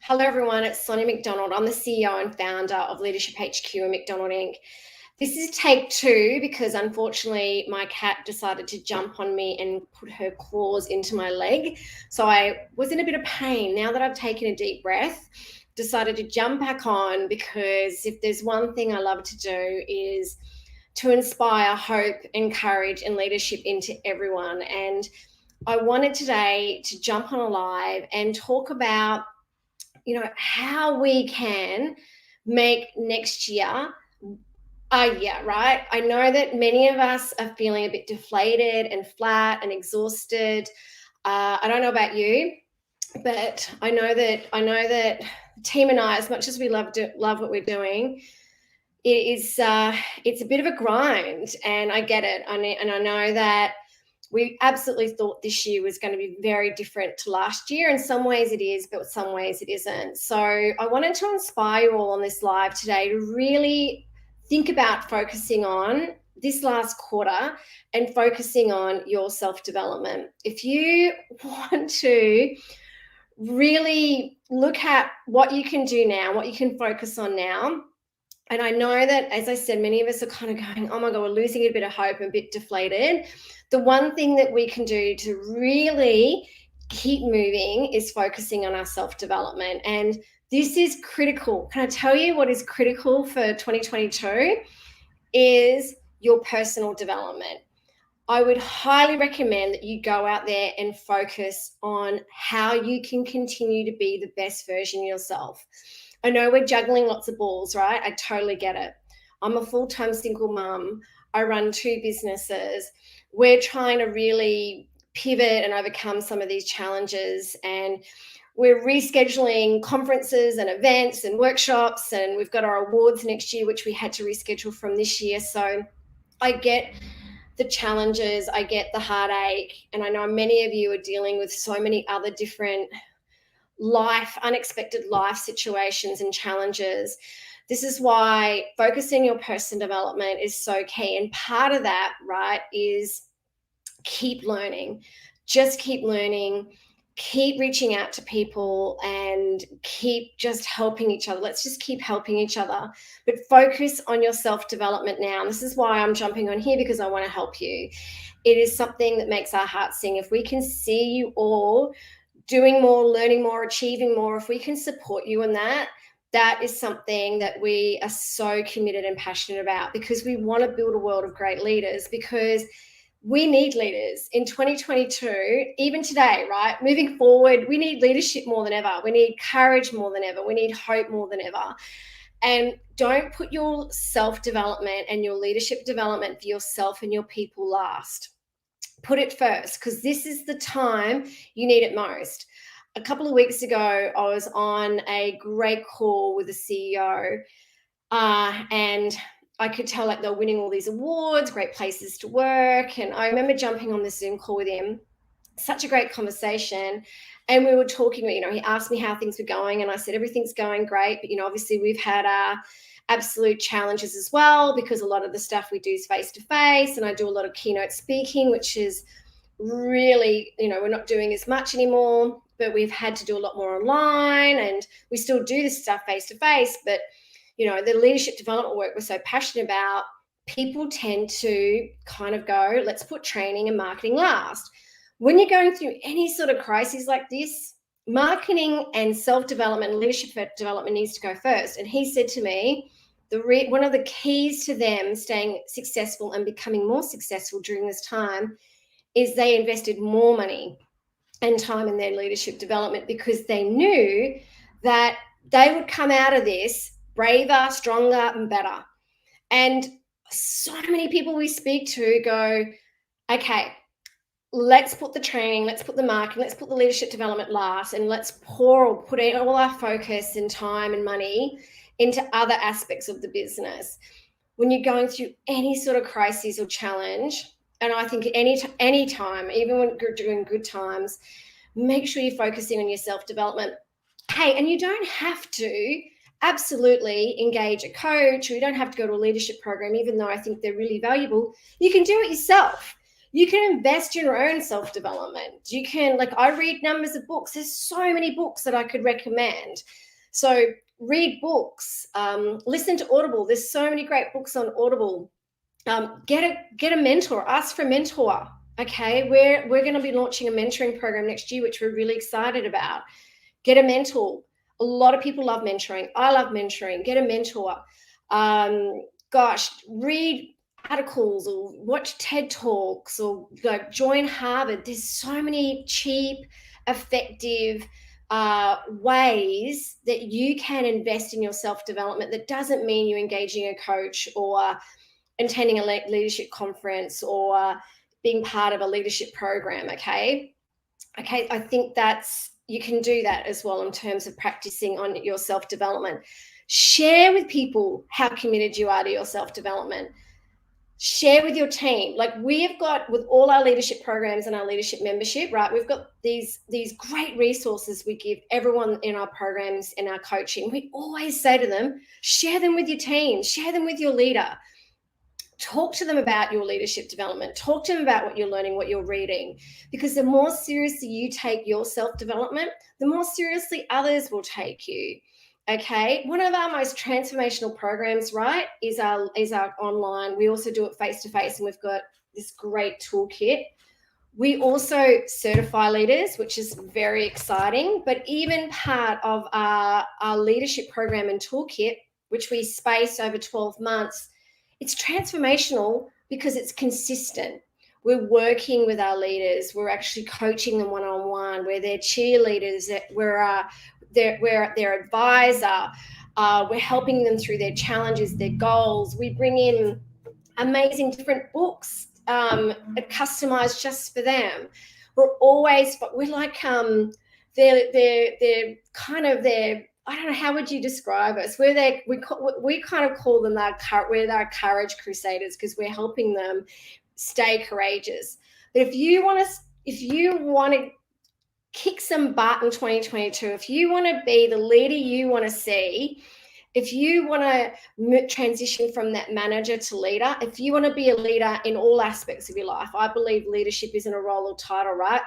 Hello, everyone. It's Sonia McDonald. I'm the CEO and founder of Leadership HQ and McDonald Inc. This is take two because unfortunately my cat decided to jump on me and put her claws into my leg. So I was in a bit of pain. Now that I've taken a deep breath, decided to jump back on because if there's one thing I love to do is to inspire hope and courage and leadership into everyone. And I wanted today to jump on a live and talk about how we can make next year yeah, right. I know that many of us are feeling a bit deflated and flat and exhausted. I don't know about you, but I know that the team and I, as much as we love what we're doing, it's a bit of a grind, and I get it. And I know that we absolutely thought this year was going to be very different to last year. In some ways it is, but some ways it isn't. So I wanted to inspire you all on this live today to really think about focusing on this last quarter and focusing on your self-development. If you want to really look at what you can do now, what you can focus on now, and I know that, as I said, many of us are kind of going, oh my God, we're losing a bit of hope and a bit deflated. The one thing that we can do to really keep moving is focusing on our self-development. And this is critical. Can I tell you what is critical for 2022 is your personal development. I would highly recommend that you go out there and focus on how you can continue to be the best version of yourself. I know we're juggling lots of balls, right? I totally get it. I'm a full-time single mum. I run two businesses. We're trying to really pivot and overcome some of these challenges, and we're rescheduling conferences and events and workshops, and we've got our awards next year, which we had to reschedule from this year. So I get the challenges, I get the heartache, and I know many of you are dealing with so many other different unexpected life situations and challenges. This is why focusing your personal development is so key. And part of that, right, is keep learning. Just keep learning, keep reaching out to people, and keep just helping each other. Let's just keep helping each other, but focus on your self-development now. And this is why I'm jumping on here, because I want to help you. It is something that makes our hearts sing. If we can see you all doing more, learning more, achieving more, if we can support you in that, that is something that we are so committed and passionate about, because we want to build a world of great leaders, because we need leaders in 2022, even today, right? Moving forward, we need leadership more than ever. We need courage more than ever. We need hope more than ever. And don't put your self-development and your leadership development for yourself and your people last. Put it first, because this is the time you need it most. A couple of weeks ago, I was on a great call with the CEO, and I could tell like they're winning all these awards, great places to work. And I remember jumping on the Zoom call with him, such a great conversation. And we were talking, he asked me how things were going, and I said, everything's going great. But, obviously we've had absolute challenges as well, because a lot of the stuff we do is face-to-face, and I do a lot of keynote speaking, which is really, we're not doing as much anymore, but we've had to do a lot more online, and we still do this stuff face-to-face. But the leadership development work we're so passionate about, people tend to kind of go, let's put training and marketing last. When you're going through any sort of crisis like this, marketing and self-development and leadership development needs to go first. And he said to me, one of the keys to them staying successful and becoming more successful during this time is they invested more money and time in their leadership development, because they knew that they would come out of this braver, stronger, and better. And so many people we speak to go, okay, let's put the training, let's put the marketing, let's put the leadership development last, and let's put in all our focus and time and money into other aspects of the business. When you're going through any sort of crisis or challenge, and I think any time, even when you're doing good times, make sure you're focusing on your self-development. Hey, and you don't have to absolutely engage a coach, or you don't have to go to a leadership program, even though I think they're really valuable. You can do it yourself. You can invest in your own self-development. You can, like, I read numbers of books. There's so many books that I could recommend. So read books, listen to Audible. There's so many great books on Audible. Get a mentor, ask for a mentor. Okay, we're going to be launching a mentoring program next year, which we're really excited about. Get a mentor. A lot of people love mentoring. I love mentoring. Get a mentor. Read articles or watch TED Talks or like join Harvard. There's so many cheap, effective ways that you can invest in your self-development. That doesn't mean you engaging a coach or attending a leadership conference or being part of a leadership program. Okay, I think you can do that as well in terms of practicing on your self-development. Share with people how committed you are to your self-development. Share with your team. Like we have got with all our leadership programs and our leadership membership, right? We've got these great resources we give everyone in our programs and our coaching. We always say to them, share them with your team, share them with your leader. Talk to them about your leadership development. Talk to them about what you're learning, what you're reading, because the more seriously you take your self-development, the more seriously others will take you. Okay, one of our most transformational programs, right, is our online. We also do it face-to-face, and we've got this great toolkit. We also certify leaders, which is very exciting. But even part of our leadership program and toolkit, which we space over 12 months, it's transformational because it's consistent. We're working with our leaders. We're actually coaching them one-on-one. We're their cheerleaders. We're their advisor. We're helping them through their challenges, their goals. We bring in amazing different books customized just for them. We're like they're kind of their, I don't know, how would you describe us? We kind of call them our courage crusaders, because we're helping them stay courageous. But if you want to kick some butt in 2022, if you want to be the leader you want to see, if you want to transition from that manager to leader, if you want to be a leader in all aspects of your life, I believe leadership isn't a role or title, right?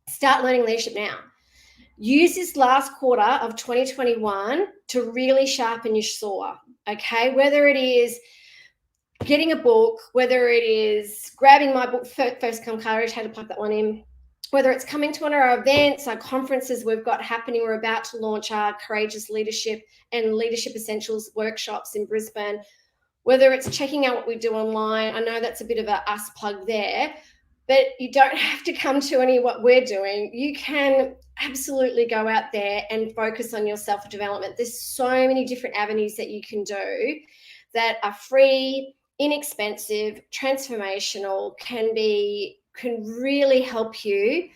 Start learning leadership now. Use this last quarter of 2021 to really sharpen your saw, okay? Whether it is getting a book, whether it is grabbing my book, First Come Courage, how to plug that one in, whether it's coming to one of our events, our conferences we've got happening. We're about to launch our Courageous Leadership and Leadership Essentials workshops in Brisbane. Whether it's checking out what we do online, I know that's a bit of a us plug there, but you don't have to come to any of what we're doing. You can absolutely go out there and focus on your self-development. There's so many different avenues that you can do that are free, inexpensive, transformational, can really help you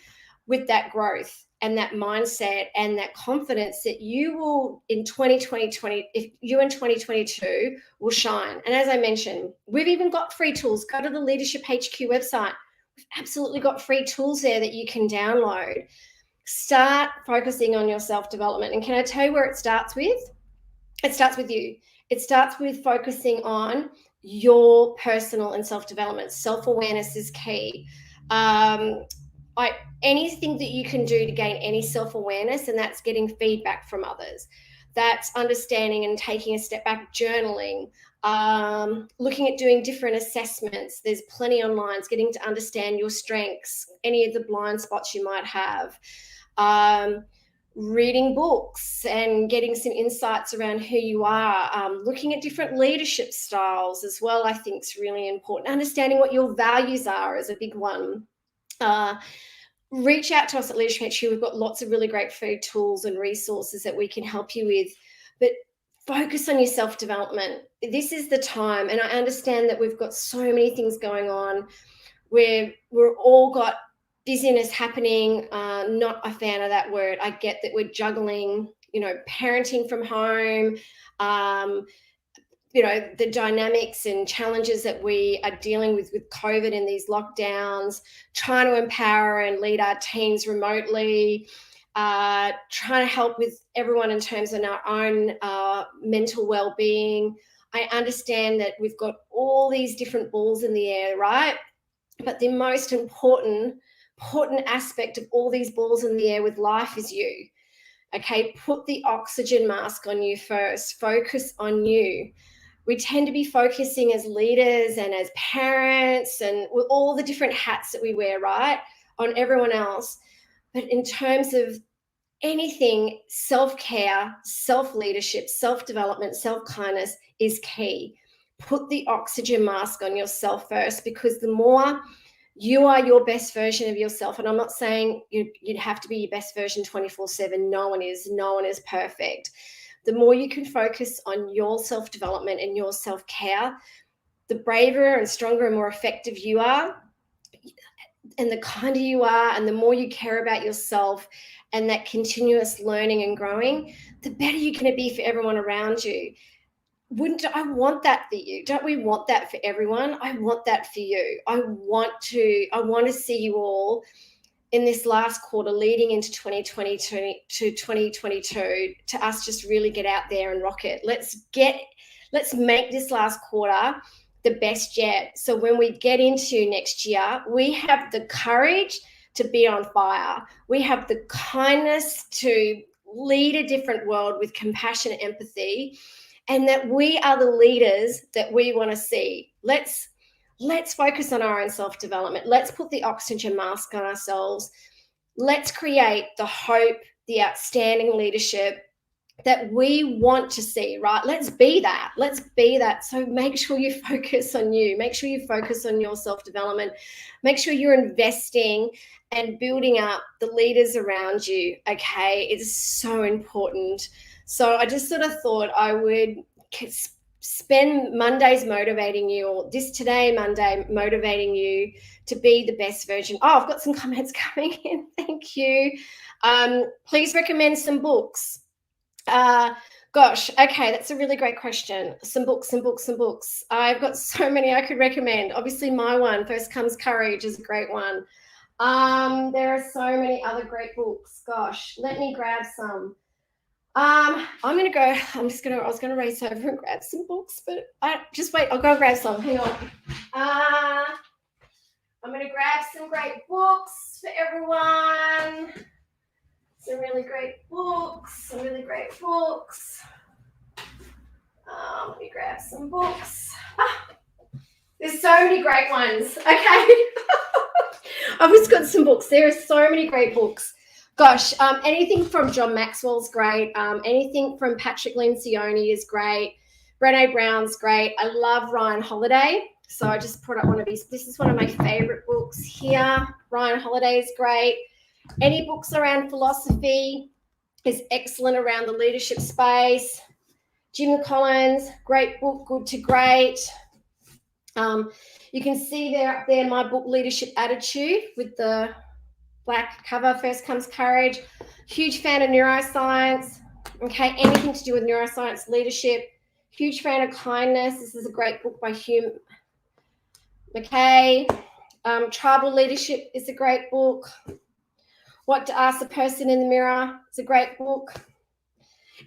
with that growth and that mindset and that confidence that you will in 2022 will shine. And as I mentioned, we've even got free tools. Go to the Leadership HQ website. We've absolutely got free tools there that you can download. Start focusing on your self-development. And can I tell you where it starts with? It starts with you. It starts with focusing on your personal and self-development. Self-awareness is key. Anything that you can do to gain any self-awareness, and that's getting feedback from others. That's understanding and taking a step back, journaling, looking at doing different assessments. There's plenty online. It's getting to understand your strengths, any of the blind spots you might have. Reading books and getting some insights around who you are, looking at different leadership styles as well, I think is really important. Understanding what your values are is a big one. Reach out to us at Leadership HQ. We've got lots of really great free tools and resources that we can help you with, but focus on your self-development. This is the time, and I understand that we've got so many things going on. We're all got busyness happening. Not a fan of that word. I get that we're juggling, parenting from home, the dynamics and challenges that we are dealing with COVID and these lockdowns, trying to empower and lead our teams remotely, trying to help with everyone in terms of our own mental well-being. I understand that we've got all these different balls in the air, right? But the most important aspect of all these balls in the air with life is you. Okay, put the oxygen mask on you first. Focus on you. We tend to be focusing as leaders and as parents and with all the different hats that we wear, right, on everyone else. But in terms of anything, self-care, self-leadership, self-development, self-kindness is key. Put the oxygen mask on yourself first, because the more you are your best version of yourself, and I'm not saying you'd have to be your best version 24/7. No one is perfect. The more you can focus on your self-development and your self-care, the braver and stronger and more effective you are, and the kinder you are, and the more you care about yourself and that continuous learning and growing, the better you're going to be for everyone around you. Wouldn't I want that for you? Don't we want that for everyone? I want that for you. I want to see you all in this last quarter leading into 2022 to 2022 to us just really get out there and rock it. Let's make this last quarter the best yet. So when we get into next year, we have the courage to be on fire. We have the kindness to lead a different world with compassion and empathy, and that we are the leaders that we want to see. Let's focus on our own self-development. Let's put the oxygen mask on ourselves. Let's create the hope, the outstanding leadership that we want to see, right? Let's be that. So make sure you focus on you. Make sure you focus on your self-development. Make sure you're investing and building up the leaders around you, okay? It's so important. So I just sort of thought I would spend Mondays motivating you, or Monday motivating you to be the best version. Oh, I've got some comments coming in. Thank you. Please recommend some books. Gosh, okay, that's a really great question. Some books. I've got so many I could recommend. Obviously, my one, First Comes Courage, is a great one. There are so many other great books. Gosh, let me grab some. I was gonna race over and grab some books, but just wait, I'll go and grab some. Hang on. I'm gonna grab some great books for everyone. Some really great books. Let me grab some books. There's so many great ones. Okay. I've just got some books. There are so many great books. Gosh, anything from John Maxwell's great. Anything from Patrick Lencioni is great. Brené Brown's great. I love Ryan Holiday. So I just put up one of these. This is one of my favorite books here. Ryan Holiday is great. Any books around philosophy is excellent around the leadership space. Jim Collins, great book, Good to Great. You can see there up there my book, Leadership Attitude, with the black cover, First Comes Courage. Huge fan of neuroscience. Okay, anything to do with neuroscience, leadership. Huge fan of kindness. This is a great book by Hugh McKay. Tribal Leadership is a great book. What to Ask the Person in the Mirror is a great book.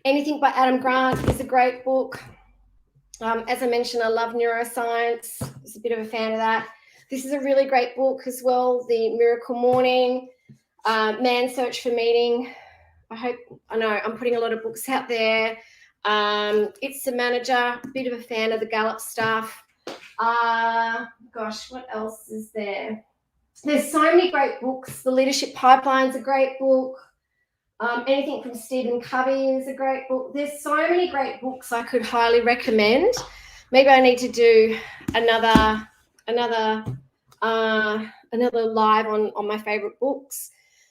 Anything by Adam Grant is a great book. As I mentioned, I love neuroscience. I was a bit of a fan of that. This is a really great book as well, The Miracle Morning, Man's Search for Meaning. I know I'm putting a lot of books out there. It's the Manager, a bit of a fan of the Gallup stuff. Gosh, what else is there? There's so many great books. The Leadership Pipeline is a great book. Anything from Stephen Covey is a great book. There's so many great books I could highly recommend. Maybe I need to do another live on my favorite books.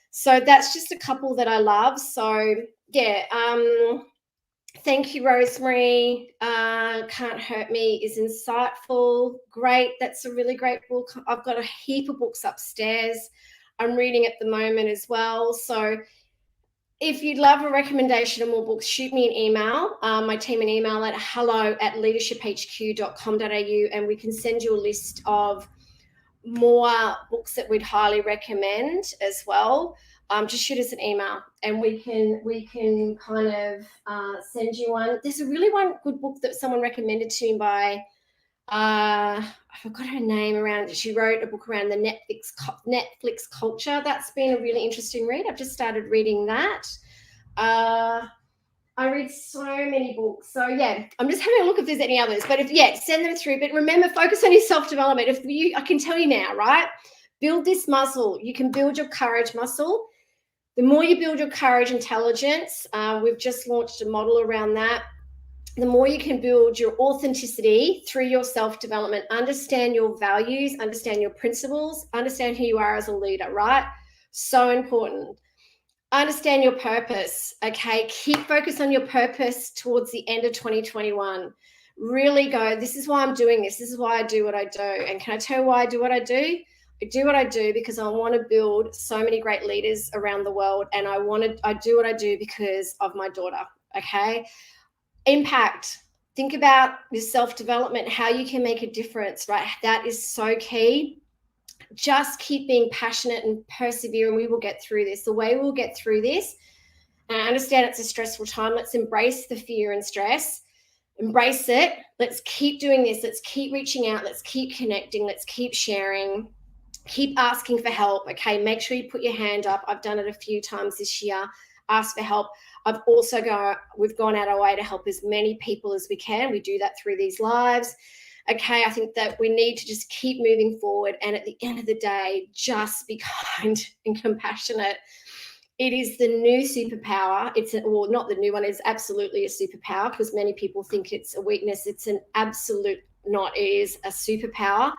So that's just a couple that I love. So yeah, thank you, Rosemary. Can't Hurt Me is insightful. Great. That's a really great book. I've got a heap of books upstairs I'm reading at the moment as well. So if you'd love a recommendation of more books, shoot me an email, my team an email at hello@leadershiphq.com.au, and we can send you a list of more books that we'd highly recommend as well. Just shoot us an email and we can kind of send you one. There's a really good book that someone recommended to me by I forgot her name. She wrote a book around the Netflix culture. That's been a really interesting read. I've just started reading that. I read so many books. So yeah, I'm just having a look if there's any others. But send them through. But remember, focus on your self-development. I can tell you now, right? Build this muscle. You can build your courage muscle. The more you build your courage intelligence, we've just launched a model around that. The more you can build your authenticity through your self-development, understand your values, understand your principles, understand who you are as a leader, right? So important. Understand your purpose, okay? Keep focus on your purpose towards the end of 2021. Really go, this is why I'm doing this. This is why I do what I do. And can I tell you why I do what I do? I do what I do because I want to build so many great leaders around the world. And I do what I do because of my daughter, okay? Impact. Think about your self-development, how you can make a difference, right? That is so key. Just keep being passionate and persevere, and we will get through this. The way we'll get through this, and I understand it's a stressful time, let's embrace the fear and stress. Embrace it. Let's keep doing this. Let's keep reaching out. Let's keep connecting. Let's keep sharing. Keep asking for help, okay? Make sure you put your hand up. I've done it a few times this year. Ask for help. We've gone out our way to help as many people as we can. We do that through these lives. Okay, I think that we need to just keep moving forward. And at the end of the day, just be kind and compassionate. It is the new superpower. Not the new one. It's absolutely a superpower because many people think it's a weakness. It's an absolute not. It is a superpower.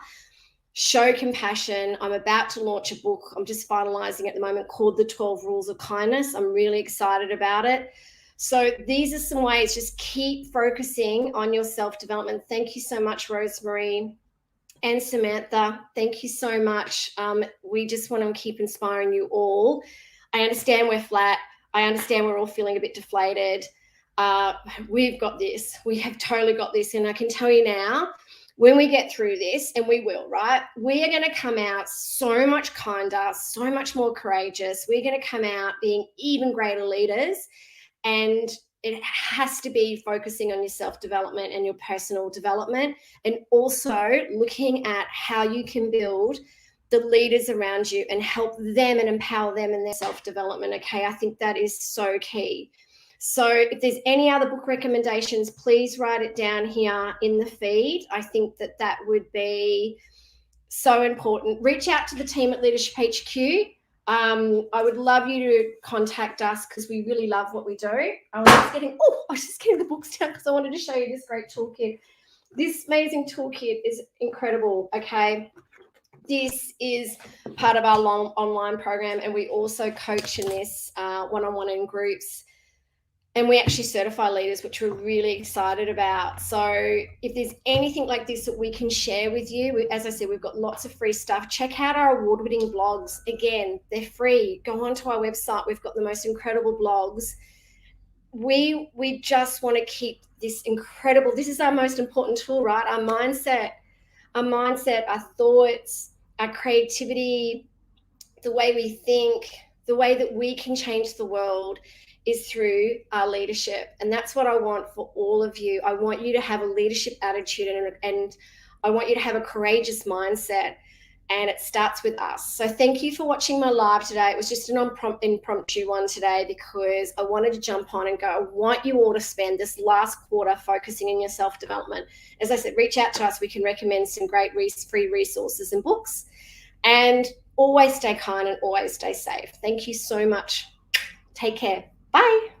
Show compassion. I'm about to launch a book. I'm just finalizing at the moment called The 12 Rules of Kindness. I'm really excited about it. So these are some ways. Just keep focusing on your self-development. Thank you so much, Rosemary and Samantha. Thank you so much. We just want to keep inspiring you all. I understand we're flat. I understand we're all feeling a bit deflated. We've got this. We have totally got this. And I can tell you now, when we get through this, and we will, right? We are going to come out so much kinder, so much more courageous. We're going to come out being even greater leaders. And it has to be focusing on your self-development and your personal development, and also looking at how you can build the leaders around you and help them and empower them in their self-development. Okay, I think that is so key. So if there's any other book recommendations, please write it down here in the feed. I think that would be so important. Reach out to the team at Leadership HQ. I would love you to contact us because we really love what we do. I was just getting the books down because I wanted to show you this great toolkit. This amazing toolkit is incredible, okay? This is part of our long online program, and we also coach in this one-on-one in groups. And we actually certify leaders, which we're really excited about. So if there's anything like this that we can share with you, as I said, we've got lots of free stuff. Check out our award-winning blogs. Again, they're free. Go onto our website. We've got the most incredible blogs. We just want to keep this incredible. This is our most important tool, right? Our mindset, our thoughts, our creativity, the way we think, the way that we can change the world is through our leadership. And that's what I want for all of you. I want you to have a leadership attitude, and I want you to have a courageous mindset, and it starts with us. So thank you for watching my live today. It was just an impromptu one today because I wanted to jump on and go, I want you all to spend this last quarter focusing on your self-development. As I said, reach out to us. We can recommend some great free resources and books. And always stay kind and always stay safe. Thank you so much. Take care. Bye.